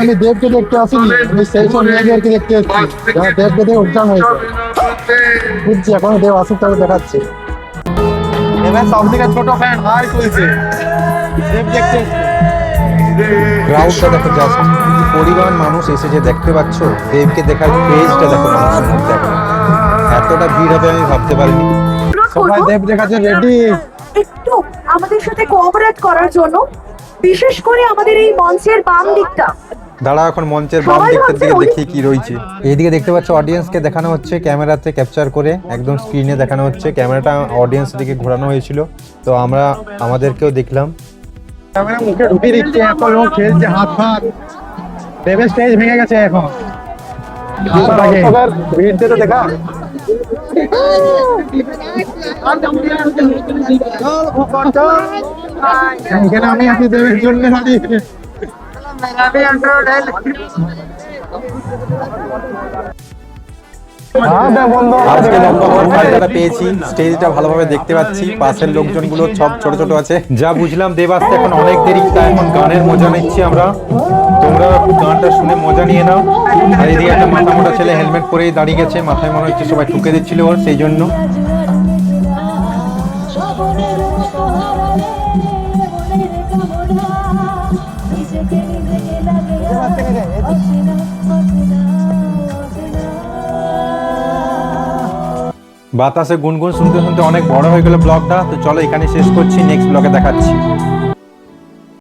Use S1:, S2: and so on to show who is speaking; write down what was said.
S1: আমি দেবকে দেখতে আসিনি, আমি সেই সব মেয়েদেরকে দেখতে এসেছি যারা দেবকে দেখে উদ্যান হয়েছে। বুঝছি, এখনো দেব আসুক তাকে দেখাচ্ছি। এবার সব থেকে ছোট ফ্যান হাই তুলছে, দেব দেখতে এসেছে।
S2: ক্রাউডটা দেখো, জাস্ট পরিবার মানুষ এসেছে, দেখতে পাচ্ছ দেবকে দেখার ক্রেজটা দেখো মানুষের মধ্যে এখন। এতটা ভিড় হবে আমি ভাবতে পারিনি।
S1: সবাই দেব দেখাচ্ছে রেডি।
S3: একটু আমাদের সাথে কোঅপারেট করার জন্য, বিশেষ করে আমাদের এই মঞ্চের বাম দিকটা।
S2: দাঁড়া, এখন মঞ্চের বাম দিকটার দিকে দেখি কি রয়েছে। এইদিকে দেখতে পাচ্ছ অডিয়েন্সকে দেখানো হচ্ছে, ক্যামেরাতে ক্যাপচার করে একদম স্ক্রিনে দেখানো হচ্ছে। ক্যামেরাটা অডিয়েন্স দিকে ঘোরানো হয়েছিল, তো আমরা আমাদেরকেও দেখলাম।
S1: ক্যামেরা মুখে ঢুকিয়ে দিচ্ছে, এখন লোক খেলছে হাত ফাত। দেবের স্টেজ ভেঙে গেছে এখন। ভিড় তো দেখা। এখানে আমি আছি দেবের জন্য দাঁড়িয়ে।
S2: আজকে লম্বা হওয়ার ফায়দাটা পেয়েছি, স্টেজটা ভালোভাবে দেখতে পাচ্ছি, পাশের লোকজনগুলো সব ছোট ছোট আছে। যা বুঝলাম দেব আসতে এখন অনেক দেরি, তাই এখন গানের মজা নিচ্ছি আমরা। তোমরা গানটা শুনে মজা নিয়ে নাও। আর এদিকে একটা মাথা মোটা ছেলে হেলমেট পরেই দাঁড়িয়ে গেছে, মাথায় মনে হচ্ছে সবাই ঠুকে দিচ্ছিল ওর, সেই জন্য। বাতাসে গুনগুন শুনতে শুনতে অনেক বড় হয়ে গেল ব্লগটা। তো চলো এখানে শেষ করছি, নেক্সট ব্লগে দেখাচ্ছি।